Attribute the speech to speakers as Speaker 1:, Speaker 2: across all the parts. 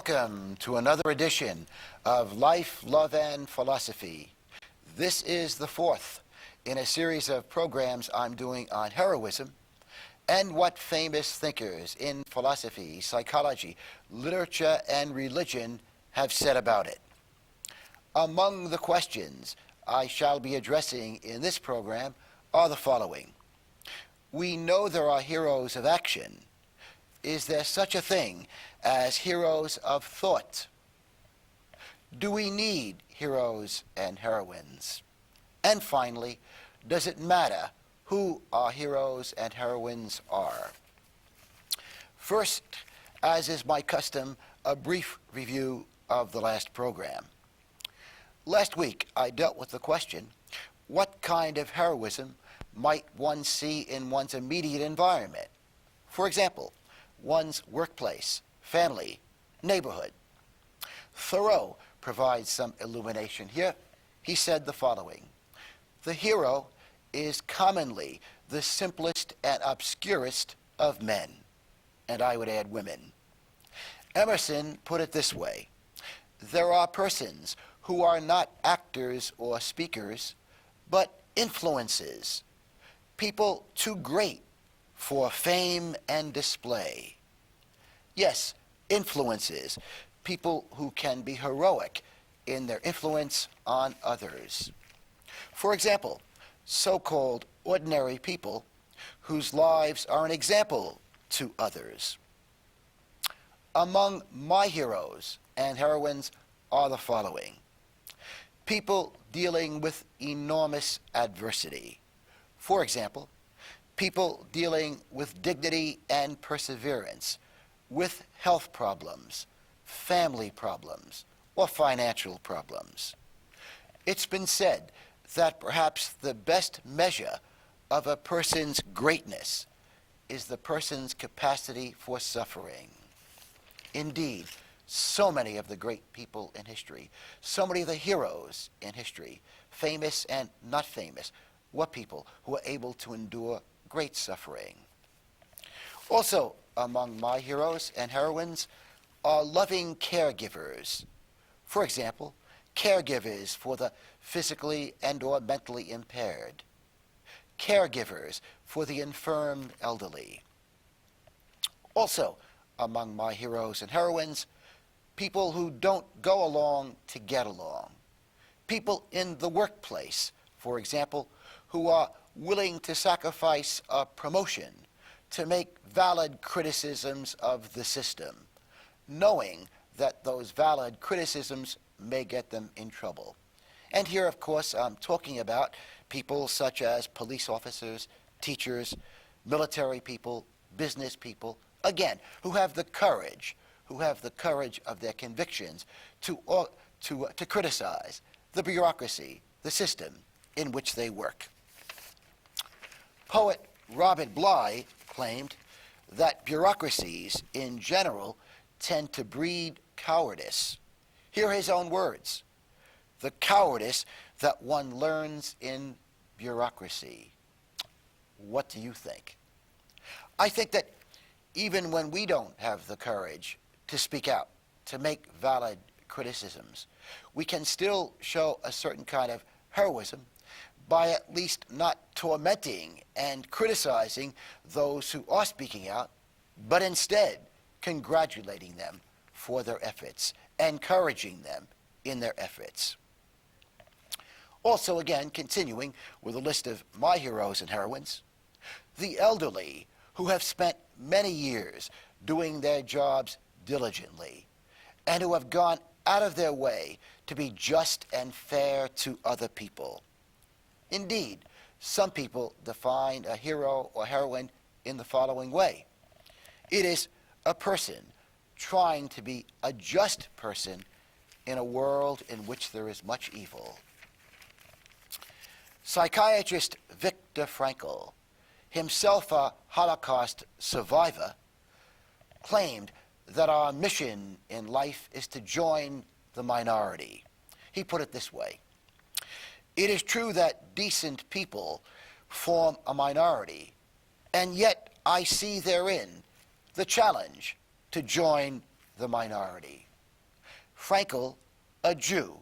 Speaker 1: Welcome to another edition of Life, Love, and Philosophy. This is the fourth in a series of programs I'm doing on heroism and what famous thinkers in philosophy, psychology, literature, and religion have said about it. Among the questions I shall be addressing in this program are the following. We know there are heroes of action. Is there such a thing as heroes of thought? Do we need heroes and heroines? And finally, does it matter who our heroes and heroines are? First, as is my custom, a brief review of the last program. Last week, I dealt with the question, what kind of heroism might one see in one's immediate environment? For example, one's workplace, family, neighborhood. Thoreau provides some illumination here. He said the following, "The hero is commonly the simplest and obscurest of men," and I would add women. Emerson put it this way, "There are persons who are not actors or speakers, but influences, people too great for fame and display." Yes, influences, people who can be heroic in their influence on others. For example, so-called ordinary people whose lives are an example to others. Among my heroes and heroines are the following. People dealing with enormous adversity. For example, people dealing with dignity and perseverance, with health problems, family problems, or financial problems. It's been said that perhaps the best measure of a person's greatness is the person's capacity for suffering. Indeed, so many of the great people in history, so many of the heroes in history, famous and not famous, were people who were able to endure great suffering. Also, among my heroes and heroines are loving caregivers. For example, caregivers for the physically and or mentally impaired, caregivers for the infirm elderly. Also, among my heroes and heroines, people who don't go along to get along. People in the workplace, for example, who are willing to sacrifice a promotion to make valid criticisms of the system, knowing that those valid criticisms may get them in trouble. And here, of course, I'm talking about people such as police officers, teachers, military people, business people, again, who have the courage of their convictions to criticize the bureaucracy, the system in which they work. Poet Robert Bly claimed that bureaucracies in general tend to breed cowardice. Here are his own words, "The cowardice that one learns in bureaucracy." What do you think? I think that even when we don't have the courage to speak out, to make valid criticisms, we can still show a certain kind of heroism by at least not tormenting and criticizing those who are speaking out, but instead congratulating them for their efforts, encouraging them in their efforts. Also, again, continuing with a list of my heroes and heroines, the elderly who have spent many years doing their jobs diligently and who have gone out of their way to be just and fair to other people. Indeed, some people define a hero or heroine in the following way. It is a person trying to be a just person in a world in which there is much evil. Psychiatrist Viktor Frankl, himself a Holocaust survivor, claimed that our mission in life is to join the minority. He put it this way, "It is true that decent people form a minority, and yet I see therein the challenge to join the minority." Frankl, a Jew,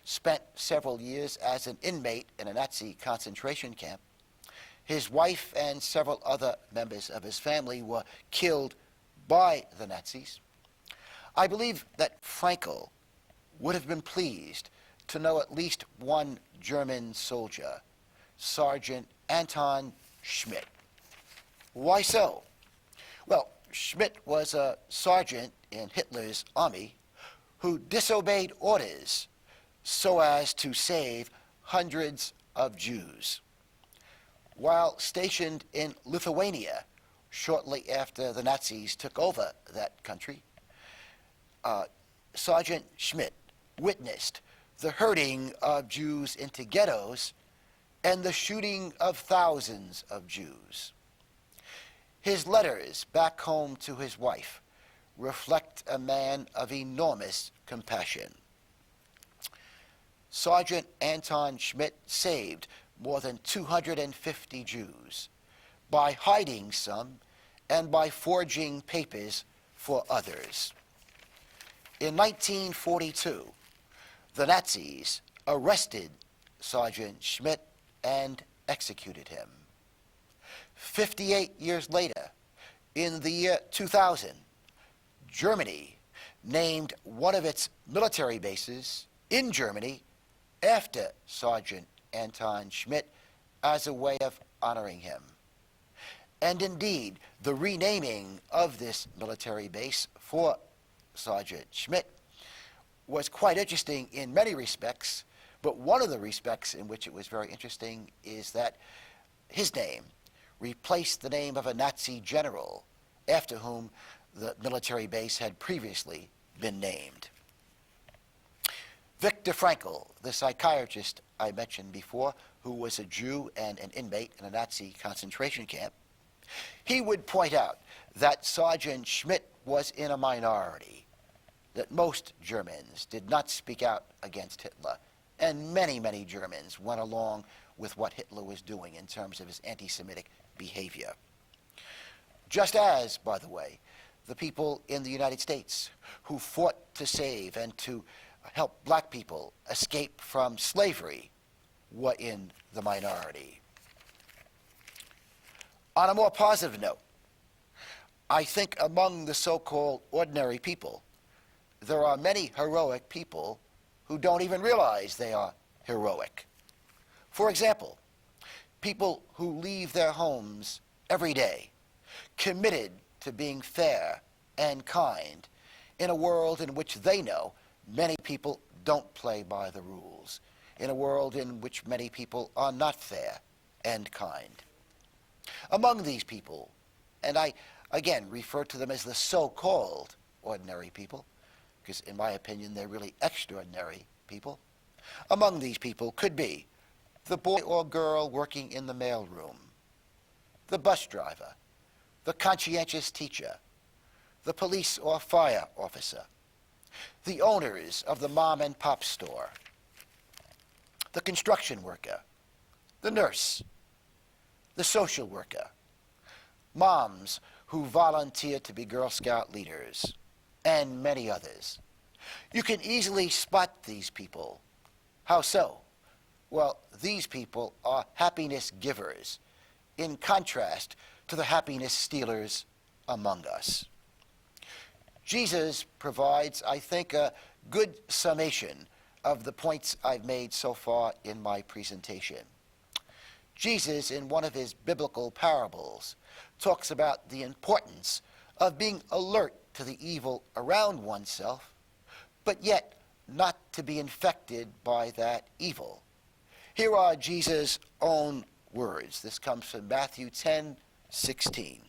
Speaker 1: spent several years as an inmate in a Nazi concentration camp. His wife and several other members of his family were killed by the Nazis. I believe that Frankl would have been pleased to know at least one German soldier, Sergeant Anton Schmidt. Why so? Well, Schmidt was a sergeant in Hitler's army who disobeyed orders so as to save hundreds of Jews. While stationed in Lithuania shortly after the Nazis took over that country, Sergeant Schmidt witnessed the herding of Jews into ghettos and the shooting of thousands of Jews. His letters back home to his wife reflect a man of enormous compassion. Sergeant Anton Schmidt saved more than 250 Jews by hiding some and by forging papers for others. In 1942, the Nazis arrested Sergeant Schmidt and executed him. 58 years later, in the year 2000, Germany named one of its military bases in Germany after Sergeant Anton Schmidt as a way of honoring him. And indeed, the renaming of this military base for Sergeant Schmidt was quite interesting in many respects, but one of the respects in which it was very interesting is that his name replaced the name of a Nazi general after whom the military base had previously been named. Viktor Frankl, the psychiatrist I mentioned before, who was a Jew and an inmate in a Nazi concentration camp, he would point out that Sergeant Schmidt was in a minority, that most Germans did not speak out against Hitler, and many, many Germans went along with what Hitler was doing in terms of his anti-Semitic behavior. Just as, by the way, the people in the United States who fought to save and to help black people escape from slavery were in the minority. On a more positive note, I think among the so-called ordinary people, there are many heroic people who don't even realize they are heroic. For example, people who leave their homes every day, committed to being fair and kind in a world in which they know many people don't play by the rules, in a world in which many people are not fair and kind. Among these people, and I again refer to them as the so-called ordinary people, because in my opinion they're really extraordinary people, among these people could be the boy or girl working in the mailroom, the bus driver, the conscientious teacher, the police or fire officer, the owners of the mom and pop store, the construction worker, the nurse, the social worker, moms who volunteer to be Girl Scout leaders, and many others. You can easily spot these people. How so? Well, these people are happiness givers, in contrast to the happiness stealers among us. Jesus provides, I think, a good summation of the points I've made so far in my presentation. Jesus, in one of his biblical parables, talks about the importance of being alert to the evil around oneself, but yet not to be infected by that evil. Here are Jesus' own words. This comes from Matthew 10:16.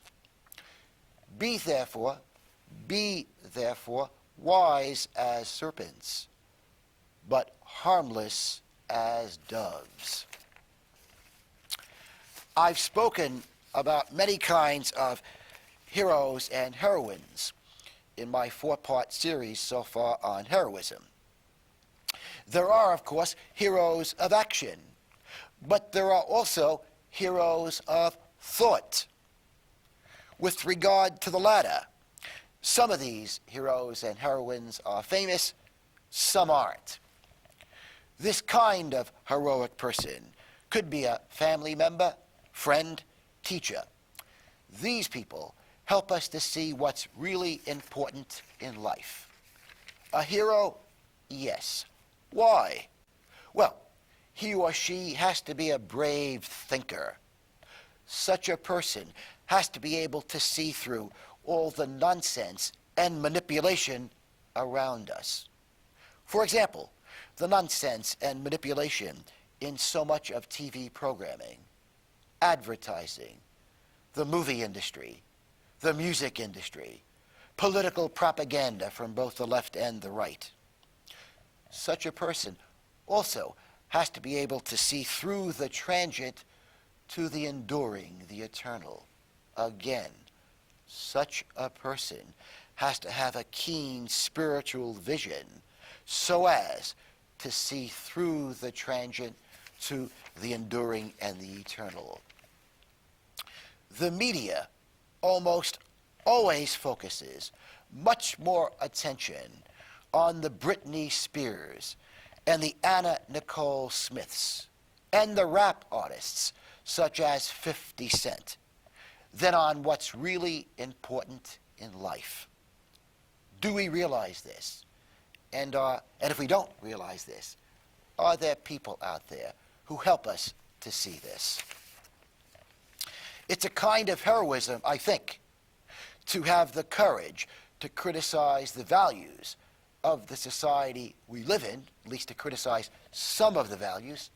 Speaker 1: Be therefore wise as serpents, but harmless as doves. I've spoken about many kinds of heroes and heroines in my 4-part series so far on heroism. There are, of course, heroes of action, but there are also heroes of thought. With regard to the latter, some of these heroes and heroines are famous, some aren't. This kind of heroic person could be a family member, friend, teacher. These people help us to see what's really important in life. A hero? Yes. Why? Well, he or she has to be a brave thinker. Such a person has to be able to see through all the nonsense and manipulation around us. For example, the nonsense and manipulation in so much of TV programming, advertising, the movie industry, the music industry, political propaganda from both the left and the right. Such a person also has to be able to see through the transient to the enduring, the eternal. Again, such a person has to have a keen spiritual vision so as to see through the transient to the enduring and the eternal. The media almost always focuses much more attention on the Britney Spears and the Anna Nicole Smiths and the rap artists such as 50 Cent than on what's really important in life. Do we realize this? And if we don't realize this, are there people out there who help us to see this? It's a kind of heroism, I think, to have the courage to criticize the values of the society we live in, at least to criticize some of the values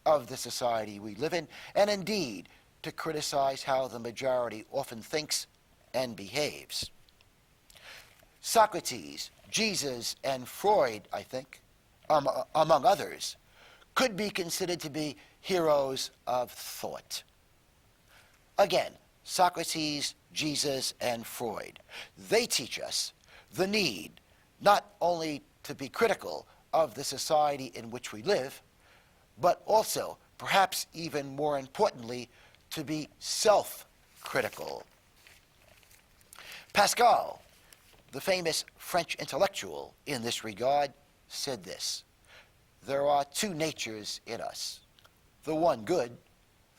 Speaker 1: of the society we live in, and indeed to criticize how the majority often thinks and behaves. Socrates, Jesus, and Freud, I think, among others, could be considered to be heroes of thought. Again, Socrates, Jesus, and Freud, they teach us the need not only to be critical of the society in which we live, but also, perhaps even more importantly, to be self-critical. Pascal, the famous French intellectual in this regard, said this: there are two natures in us, the one good,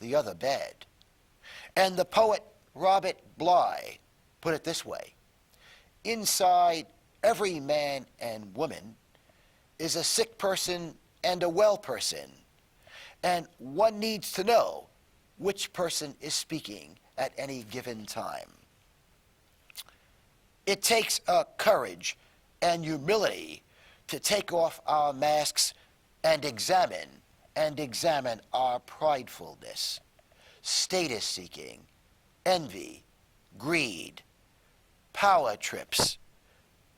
Speaker 1: the other bad. And the poet Robert Bly put it this way: inside every man and woman is a sick person and a well person, and one needs to know which person is speaking at any given time. It takes courage and humility to take off our masks and examine our pridefulness, status seeking, envy, greed, power trips,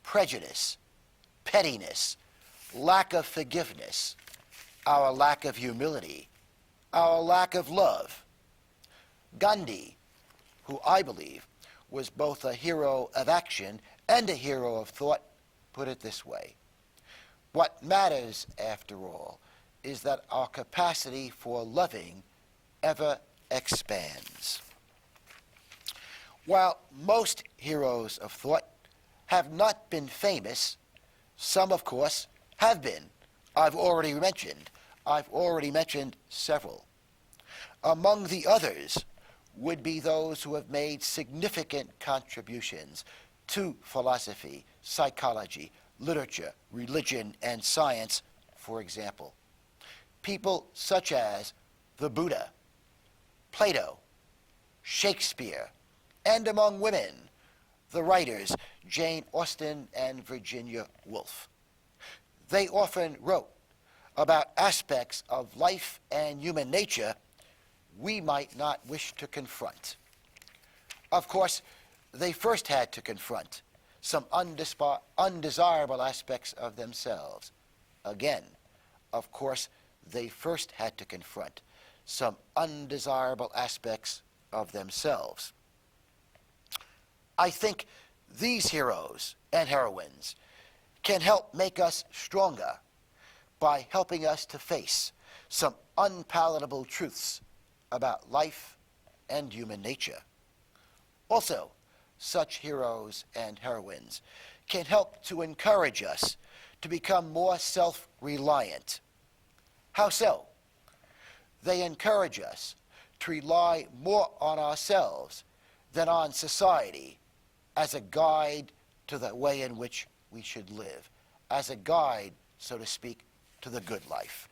Speaker 1: prejudice, pettiness, lack of forgiveness, our lack of humility, our lack of love. Gandhi, who I believe was both a hero of action and a hero of thought, put it this way: what matters, after all, is that our capacity for loving ever expands. While most heroes of thought have not been famous, some, of course, have been. I've already mentioned several. Among the others would be those who have made significant contributions to philosophy, psychology, literature, religion, and science, for example. People such as the Buddha, Plato, Shakespeare, and among women, the writers Jane Austen and Virginia Woolf. They often wrote about aspects of life and human nature we might not wish to confront. Of course, they first had to confront some undesirable aspects of themselves. Again, of course, they first had to confront some undesirable aspects of themselves. I think these heroes and heroines can help make us stronger by helping us to face some unpalatable truths about life and human nature. Also, such heroes and heroines can help to encourage us to become more self-reliant. How so? They encourage us to rely more on ourselves than on society as a guide to the way in which we should live, as a guide, so to speak, to the good life.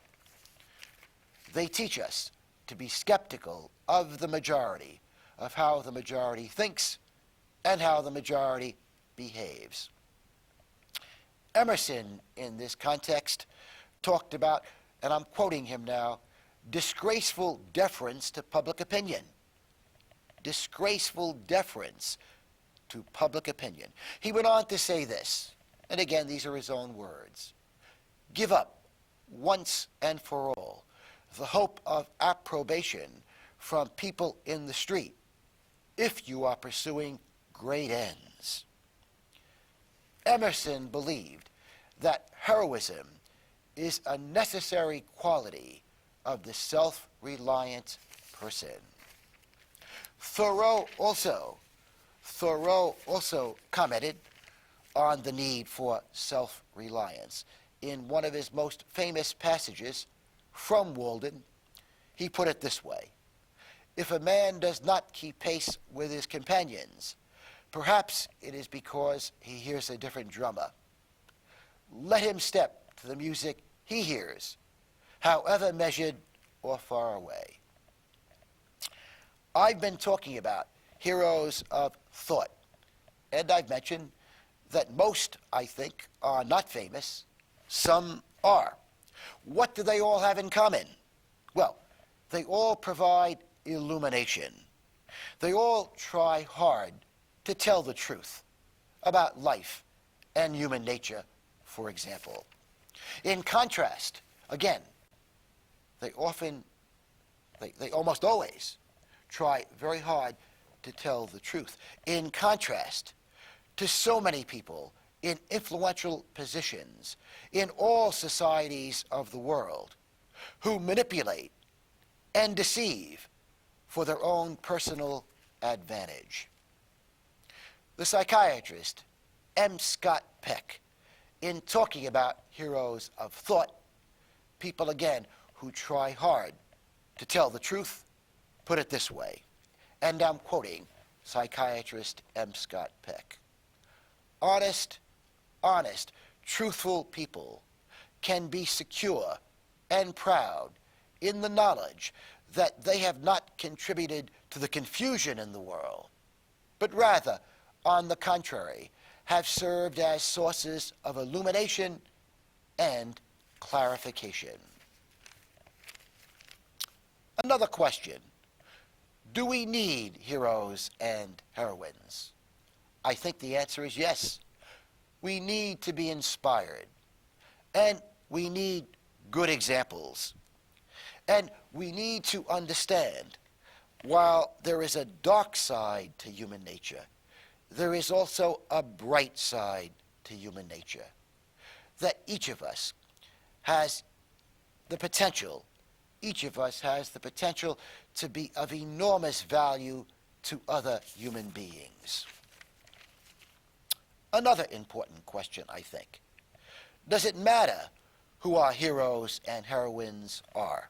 Speaker 1: They teach us to be skeptical of the majority, of how the majority thinks and how the majority behaves. Emerson, in this context, talked about, and I'm quoting him now, disgraceful deference to public opinion. Disgraceful deference to public opinion. He went on to say this, and again, these are his own words. Give up, once and for all, the hope of approbation from people in the street if you are pursuing great ends. Emerson believed that heroism is a necessary quality of the self-reliant person. Thoreau also commented on the need for self-reliance. In one of his most famous passages from Walden, he put it this way: if a man does not keep pace with his companions, perhaps it is because he hears a different drummer. Let him step to the music he hears, however measured or far away. I've been talking about heroes of thought, and I've mentioned that most, I think, are not famous. Some are. What do they all have in common? Well, they all provide illumination. They all try hard to tell the truth about life and human nature, for example. In contrast, again, they almost always try very hard to tell the truth. In contrast to so many people in influential positions in all societies of the world who manipulate and deceive for their own personal advantage. The psychiatrist M. Scott Peck, in talking about heroes of thought, people again who try hard to tell the truth, put it this way, and I'm quoting psychiatrist M. Scott Peck. Honest, truthful people can be secure and proud in the knowledge that they have not contributed to the confusion in the world, but rather, on the contrary, have served as sources of illumination and clarification. Another question: do we need heroes and heroines? I think the answer is yes. We need to be inspired, and we need good examples. And we need to understand, while there is a dark side to human nature, there is also a bright side to human nature. That each of us has the potential to be of enormous value to other human beings. Another important question, I think: does it matter who our heroes and heroines are?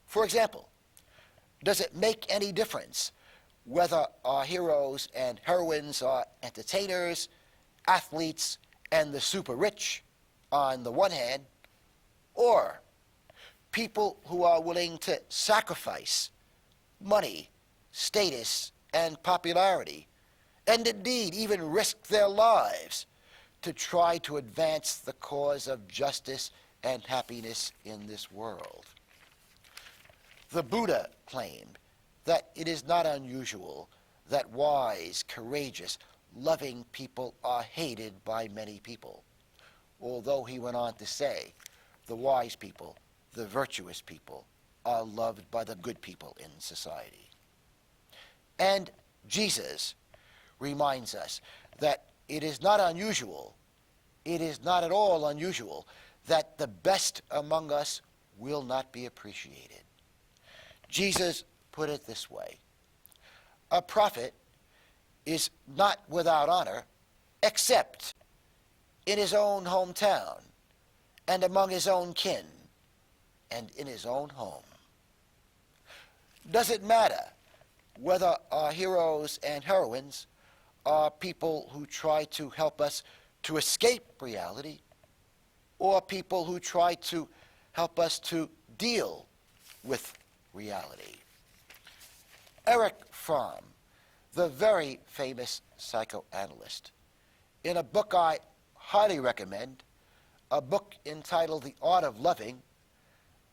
Speaker 1: For example, does it make any difference whether our heroes and heroines are entertainers, athletes, and the super rich on the one hand, or people who are willing to sacrifice money, status, and popularity, and indeed even risk their lives to try to advance the cause of justice and happiness in this world? The Buddha claimed that it is not unusual that wise, courageous, loving people are hated by many people, although he went on to say the wise people, the virtuous people, are loved by the good people in society. And Jesus reminds us that it is not unusual, it is not at all unusual, that the best among us will not be appreciated. Jesus put it this way: a prophet is not without honor except in his own hometown and among his own kin and in his own home. Does it matter whether our heroes and heroines are people who try to help us to escape reality or people who try to help us to deal with reality? Erich Fromm, the very famous psychoanalyst, in a book I highly recommend, a book entitled The Art of Loving,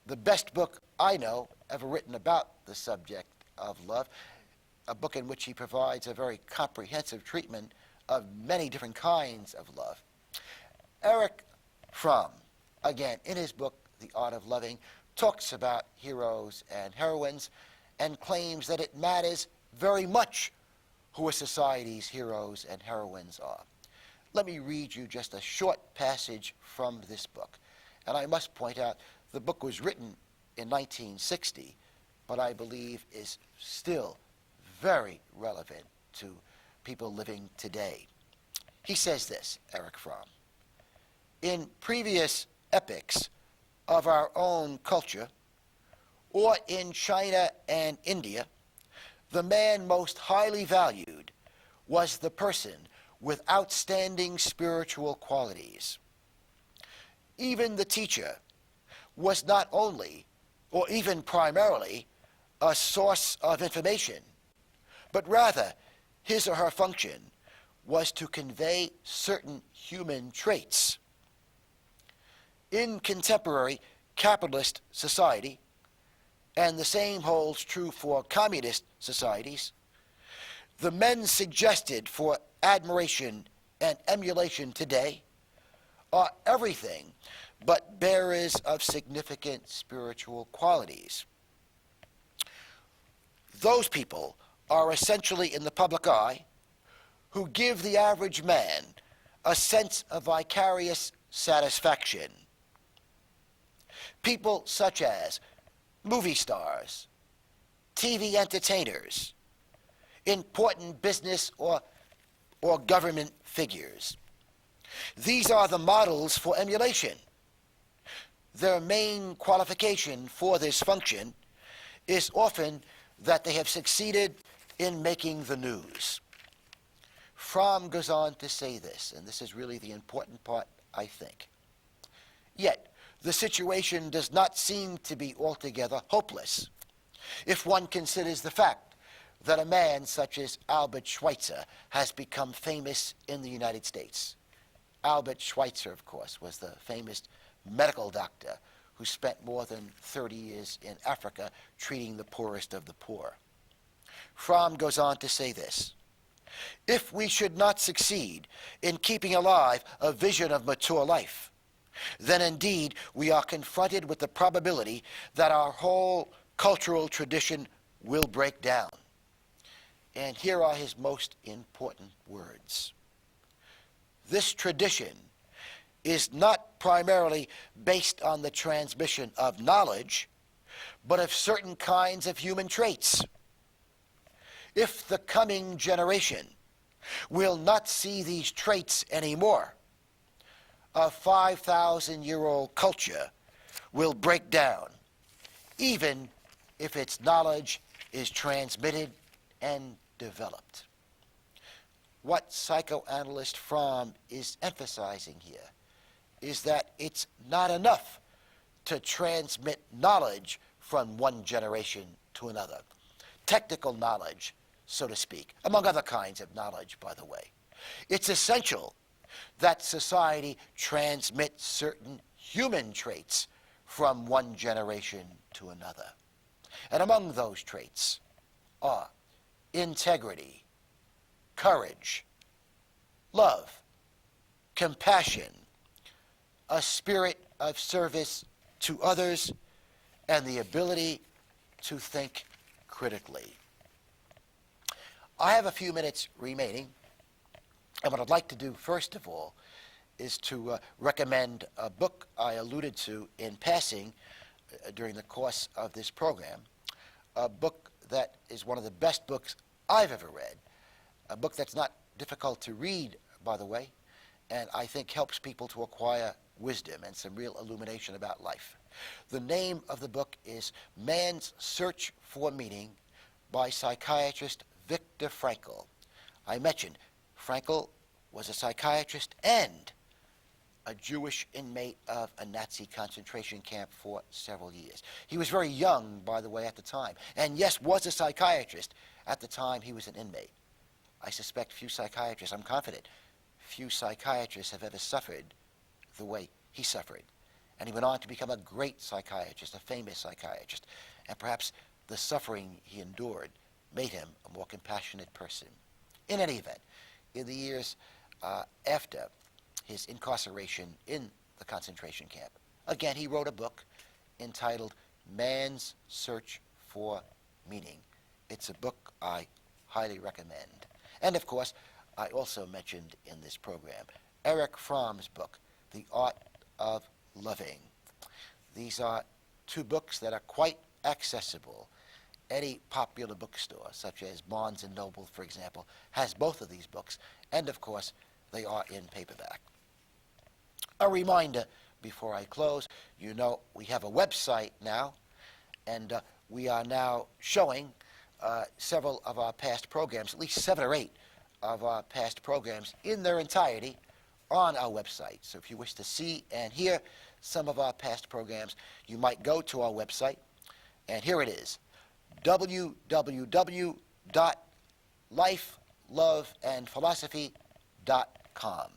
Speaker 1: the best book I know ever written about the subject of love, a book in which he provides a very comprehensive treatment of many different kinds of love. Erich Fromm, again, in his book, The Art of Loving, talks about heroes and heroines and claims that it matters very much who a society's heroes and heroines are. Let me read you just a short passage from this book. And I must point out, the book was written in 1960, but I believe is still very relevant to people living today. He says this, Erich Fromm: in previous epochs of our own culture, or in China and India, the man most highly valued was the person with outstanding spiritual qualities. Even the teacher was not only, or even primarily, a source of information, but rather his or her function was to convey certain human traits. In contemporary capitalist society, and the same holds true for communist societies, the men suggested for admiration and emulation today are everything but bearers of significant spiritual qualities. Those people are essentially in the public eye who give the average man a sense of vicarious satisfaction. People such as movie stars, TV entertainers, important business or government figures. These are the models for emulation. Their main qualification for this function is often that they have succeeded in making the news. Fromm goes on to say this, and this is really the important part, I think. Yet, the situation does not seem to be altogether hopeless if one considers the fact that a man such as Albert Schweitzer has become famous in the United States. Albert Schweitzer, of course, was the famous medical doctor who spent more than 30 years in Africa treating the poorest of the poor. Fromm goes on to say this: if we should not succeed in keeping alive a vision of mature life, then indeed we are confronted with the probability that our whole cultural tradition will break down. And here are his most important words: this tradition is not primarily based on the transmission of knowledge, but of certain kinds of human traits. If the coming generation will not see these traits anymore, a 5,000-year-old culture will break down, even if its knowledge is transmitted and developed. What psychoanalyst Fromm is emphasizing here is that it's not enough to transmit knowledge from one generation to another. Technical knowledge, so to speak, among other kinds of knowledge, by the way. It's essential that society transmits certain human traits from one generation to another. And among those traits are integrity, courage, love, compassion, a spirit of service to others, and the ability to think critically. I have a few minutes remaining, and what I'd like to do first of all is to recommend a book I alluded to in passing during the course of this program, a book that is one of the best books I've ever read, a book that's not difficult to read, by the way, and I think helps people to acquire wisdom and some real illumination about life. The name of the book is Man's Search for Meaning by psychiatrist Viktor Frankl. I mentioned Frankl was a psychiatrist and a Jewish inmate of a Nazi concentration camp for several years. He was very young, by the way, at the time, and yes, was a psychiatrist at the time he was an inmate. I suspect few psychiatrists, I'm confident, few psychiatrists have ever suffered the way he suffered. And he went on to become a great psychiatrist, a famous psychiatrist, and perhaps the suffering he endured made him a more compassionate person. In any event, in the years after his incarceration in the concentration camp, again, he wrote a book entitled Man's Search for Meaning. It's a book I highly recommend. And of course, I also mentioned in this program Erich Fromm's book, The Art of Loving. These are two books that are quite accessible. Any popular bookstore, such as Barnes & Noble, for example, has both of these books, and of course, they are in paperback. A reminder before I close, you know we have a website now, and we are now showing several of our past programs, at least 7 or 8 of our past programs in their entirety on our website. So if you wish to see and hear some of our past programs, you might go to our website, and here it is, www.lifeloveandphilosophy.com.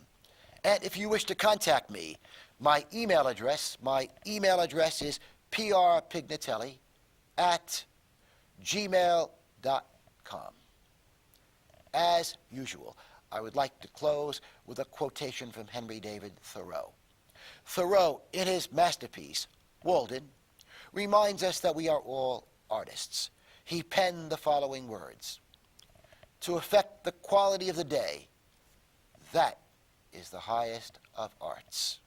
Speaker 1: And if you wish to contact me, my email address is prpignatelli@gmail.com. As usual, I would like to close with a quotation from Henry David Thoreau. Thoreau, in his masterpiece, Walden, reminds us that we are all artists. He penned the following words: "To affect the quality of the day, that is the highest of arts."